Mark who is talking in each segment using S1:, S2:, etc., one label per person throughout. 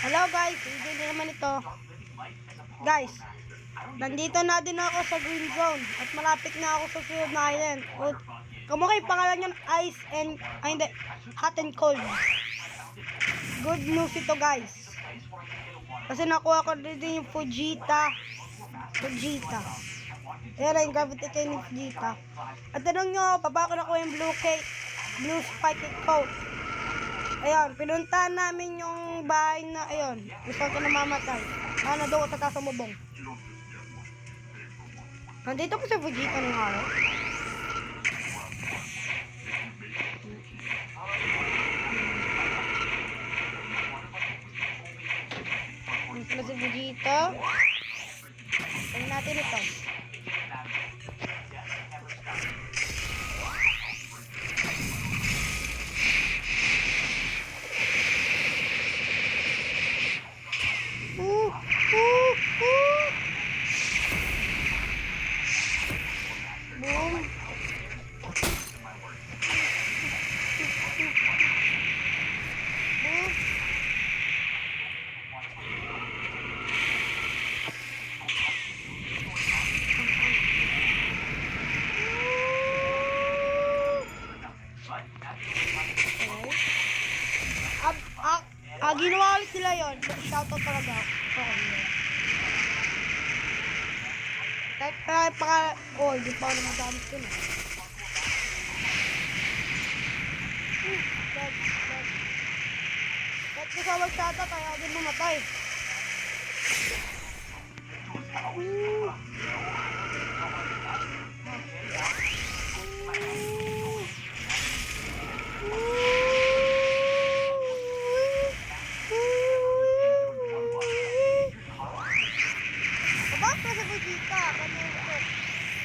S1: Hello guys, hindi naman ito. Guys, nandito na din ako sa green zone at malapit na ako sa sunod na island. Kamukha yung pangalan niyan, ice and, hindi, hot and cold. Good news ito guys. Kasi nakuha ko din yung Fujita. Ayan yung gravity cake ni Fujita. At tanong nyo, baba ko na ko yung blue spike coat. Ayun, pinuntahan namin yung bahay na, ayun, gusto ko namamatay. Doon ko sa taas ng bubong. Nandito ko sa Fujita ng araw. Nandito na si Fujita. Tingnan natin ito. Boom. Ginawa ulit sila yun. Shoutout talaga. Kahit di pa ako namagamit ko na. Kahit ko sa mag-shoutout, kaya ako din mamatay.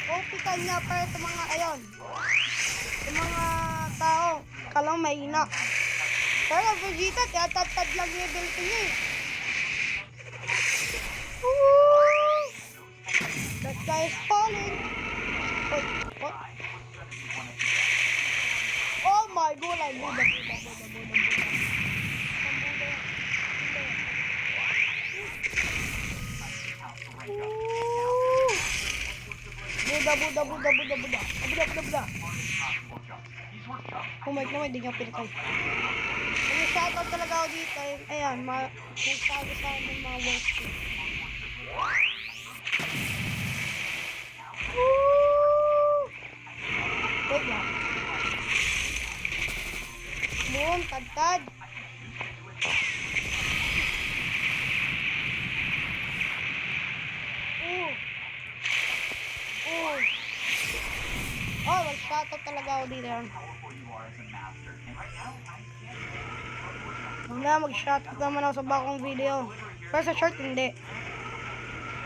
S1: Opitan niya para sa mga ayon. Sa mga tao. Kalang mahina. Pero Vegeta, tiyatad lang yung ability niya eh. That guy is falling. Oh my god, Buda. Oh my god, hindi niya pinatay. May shoutout talaga ako dito. Ayan, nagsabi sa akin ng mga words ko. Wait lang. Boom, tad. Oh, mag-shoutout talaga ako dito. Mag-shoutout naman ako sa bakong video. Pero sa short, hindi.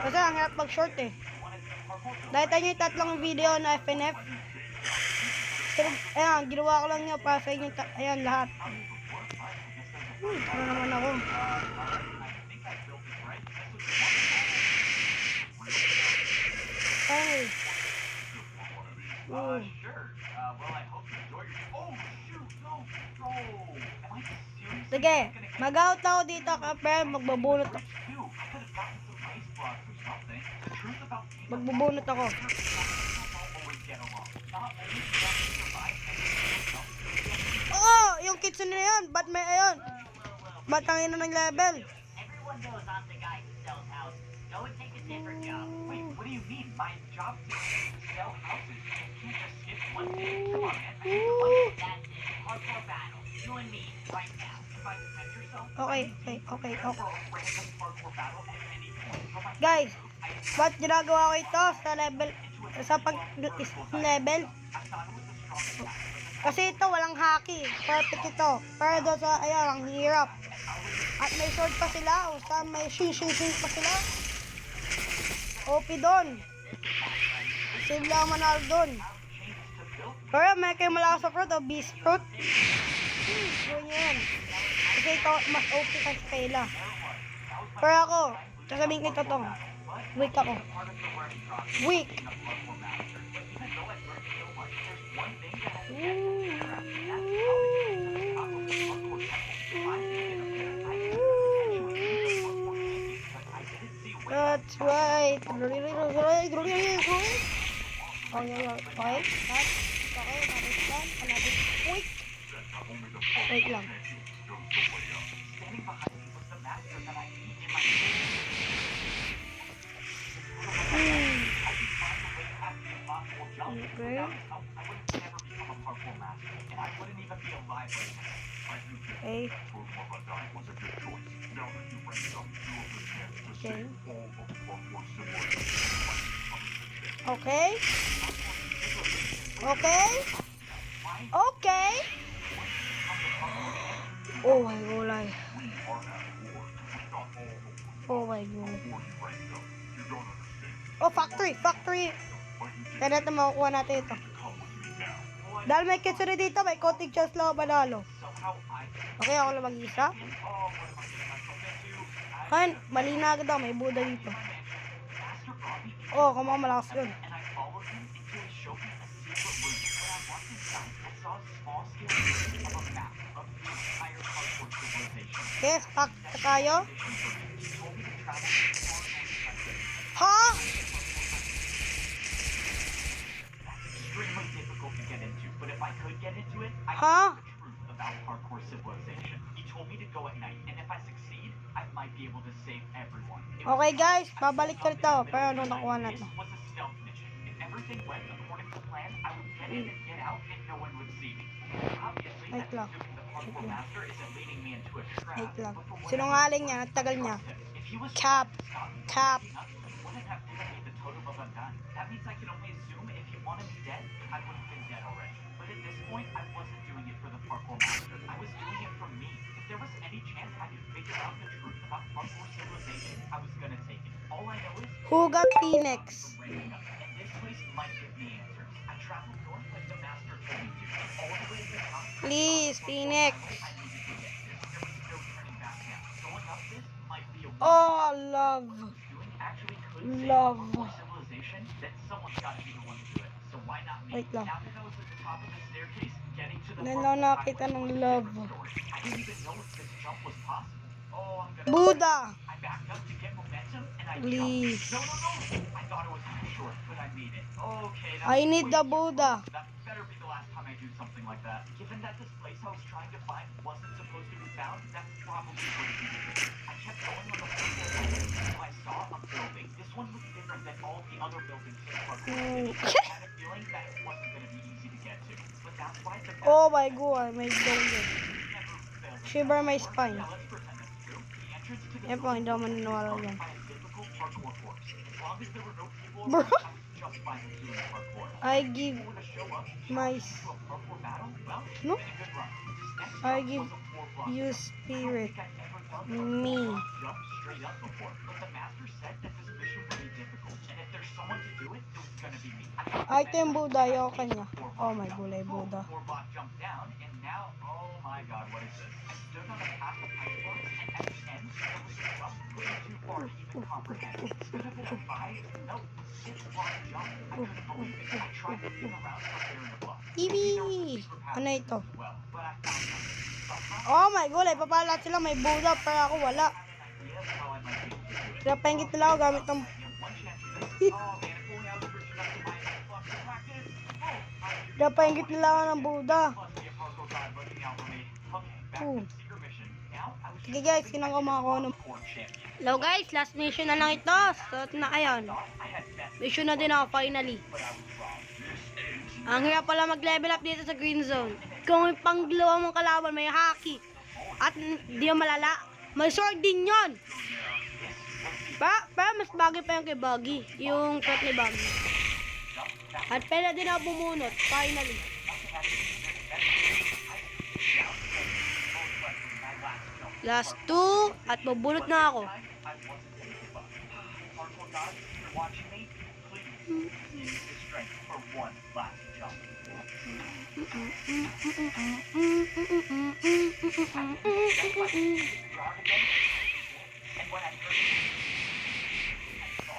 S1: Kasi ang hirap mag-short eh. Dahil tayo yung tatlong video na FNF. Ayan, ginawa ko lang nyo para sa inyo. Ayan, lahat. Ano naman ako. Hey. Sige, mag-out ako dito kapag magbubunot ako. Oo, yung kitsune na yun. Ba't may ayon? Ba't ang ina ng level?
S2: Go and take a different job. Wait, what do you mean? My job is to sell houses. You can't just skip one day. Come on, man. I need to win. That's it. Hardcore battle. You and me, right now. If I defend yourself,
S1: Okay.
S2: random hardcore battle at any point.
S1: Guys, ba't ginagawa ko ito sa level, sa pag-level? Kasi ito, walang haki. Perfect ito. Pero doon sa, ayan, ang hirap. At may sword pa sila. O sa may shing pa sila. OP doon. Save lang manalo doon. Pero may kayo malakas sa fruit o beast fruit. Doon yan. Kasi ikaw mas OP kasi kaila. Pero ako, sasabihin ko ito. Weak ako. Weak. Okay. Okay. Another stand. Another quick. Wait lang.
S2: Standing behind me was the master that I need in my
S1: Hmm.
S2: I could find a way past the impossible jump.
S1: Okay.
S2: Without his help, I would never become a parkour master, and I wouldn't even be alive right now.
S1: Okay.
S3: Totem of Undying was a good choice. Now that you've ranked up, you have the chance to
S1: Okay.
S3: save all of the parkour siblings.
S1: Okay. Okay. Okay. Oh my god.
S3: We are at war. We got all the war.
S1: Oh my god.
S3: Before you ranked up, you don't understand.
S1: Oh, factory. Factory.
S3: But you did.
S1: Kaya natin makukuha natin ito.
S3: Come with me now.
S1: Dahil may kitsune dito, may konting chance lang ako manalo.
S2: Somehow I
S1: Okay, ako lang mag-isa.
S2: oh, what am I getting myself into?
S1: Kain, mali na agad ako. May Buddha dito.
S2: Master brought me into
S1: Oh, kamukha malakas yun.
S2: and I followed him until he showed me a secret room. When I walked inside, I saw a small scale version of a map of the entire parkour civilization.
S1: Okay, stuck na tayo.
S2: He told me to travel to the far north country.
S1: Ha?
S2: That's extremely difficult to get into, but if I could get into it, I
S1: Huh?
S2: could know the truth about parkour civilization. He told me to go at night, and if I succeed, I might be able to save everyone. It was
S1: Okay guys,
S2: I
S1: babalik
S2: woke
S1: ulit
S2: up
S1: ako.
S2: in the
S1: Pero
S2: middle
S1: ano
S2: of the
S1: nakuha
S2: night.
S1: natin?
S2: This was a stealth mission. If everything went according to plan, I would get in and get out, and no one would see me. Obviously,
S1: Wait
S2: that's
S1: lang.
S2: assuming the parkour
S1: Wait lang.
S2: master isn't leading me into a trap.
S1: Wait lang.
S2: But for whatever
S1: Sinungaling
S2: it's
S1: niya,
S2: worth,
S1: ang tagal
S2: I
S1: niya.
S2: trust him. If he was
S1: Cap.
S2: trying to stop me from
S1: Cap.
S2: waking up, he wouldn't have given me the totem of Undying. That means I can only assume if he wanted me dead, I would have been dead already. But at this point, I wasn't doing it for the parkour master. I was doing it for me. If there was any chance I could figure out the truth about parkour civilization, I was gonna take it. All I know is
S1: Who got Phoenix?
S2: ranking up, and this place might give me answers. I traveled north like the master told me to, all the way to the top.
S1: Please, Phoenix.
S2: I needed to get this. There was no turning back now. Going up this might be a
S1: Oh, love.
S2: doing actually could save
S1: Love.
S2: parkour civilization, then someone's got to be the one to do it. So why not me?
S1: Wait lang.
S2: Now that I was at the top of the staircase, getting to the
S1: Ngayon lang
S2: parkour
S1: nakita
S2: highway
S1: ng
S2: was a
S1: love.
S2: different story. I didn't even know if this jump was possible. Oh, I'm gonna.
S1: Buddha.
S2: I backed up to get momentum and I
S1: Please.
S2: jumped. No. I thought it was too short, but I made it. Okay, that
S1: I
S2: was
S1: need
S2: way
S1: the
S2: too
S1: Buddha.
S2: close. That better be the last time I do something like that. Given that this place I was trying to find wasn't supposed to be found, that's probably what it is. I kept going on the parkour until I saw a building. This one was different than all the other buildings in Parkour City. I had a feeling that it wasn't going to be easy to get to. But that's why the
S1: Oh my god, may golden.
S2: never failed us.
S1: Shiver my spine.
S2: Yeah, let's pretend that's true. The entrance to the
S1: Yan po, hindi ako maniniwala yan.
S2: by a difficult parkour course. As long as there were no people
S1: Bro.
S2: around, I was just fine with doing parkour.
S1: I give
S2: People were to show up,
S1: my
S2: challenge me to a parkour battle, well, it's
S1: No.
S2: been a good run. This next
S1: I
S2: jump
S1: give
S2: was a 4-block
S1: you
S2: jump.
S1: spirit.
S2: I don't think I've ever done a
S1: Me.
S2: 4-block jump straight up before, but the master said that this mission would be difficult, and if there's someone to do it, it was gonna be me. I thought the
S1: Item
S2: master
S1: Buddha,
S2: would
S1: ayaw
S2: take
S1: kanya.
S2: the 4-block
S1: Oh my
S2: jump.
S1: gulay
S2: Boom,
S1: Buddha.
S2: 4-block jump down, and now, oh my god, what is this? I stood on a path of ice blocks, and at the end, there was a jump way too far to even comprehend. Could have been a 5, no, 6-block jump. I couldn't believe it. I tried to spin around from there in the block.
S1: Ibi! Ano ito?
S2: Well, but I found something. Somehow,
S1: Oh my gulay, papala sila may Buddha pero ako wala.
S2: I had an idea of how I might be able to do it.
S1: Kaya pahingit nila ako gamit ng...
S2: I have one chance for this. Oh man, if only I was rich enough to buy an Xbox to practice. Oh, I
S1: Kaya pahingit nila ako ng Buddha.
S2: must be a parkour god looking out for me. Okay, back
S1: Ooh.
S2: to the secret mission. Now, I was
S1: Sige guys, kinang kumakuha ng...
S2: parkour champion.
S1: Hello guys, last mission na lang ito. Start na ayan.
S2: Thought I had best,
S1: Mission na din ako finally.
S2: but I was wrong.
S1: Ang hirap pala mag-level up dito sa green zone. Kung may panglawa mong kalaban, may haki. At hindi mo malala. May sword din yon. Pa mas bagay pa yung kay Buggy. Yung shot ni Buggy. At pwede din ako bumunot, finally. Last 2 at mabunot na ako.
S2: I wasn't gonna give up. Parkour gods, if you're watching me, please use the strength for one last jump. And when I heard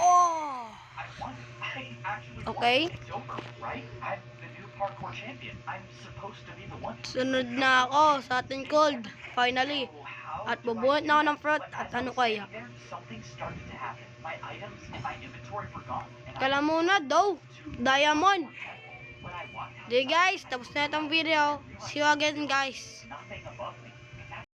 S1: Oh!
S2: I won. I actually
S1: Okay.
S2: won. It's over, right? I'm the new parkour champion. I'm supposed to be the one.
S1: Sunod na ako sa ating cold. Finally.
S2: Oh, how
S1: At bubuhat na ako ng fruit at ano kaya.
S2: There, something started to happen. My items and my inventory were gone. And
S1: Kala muna daw. Diamond.
S2: when I walked out,
S1: Di guys, tapos na itong video. See you again guys.
S2: nothing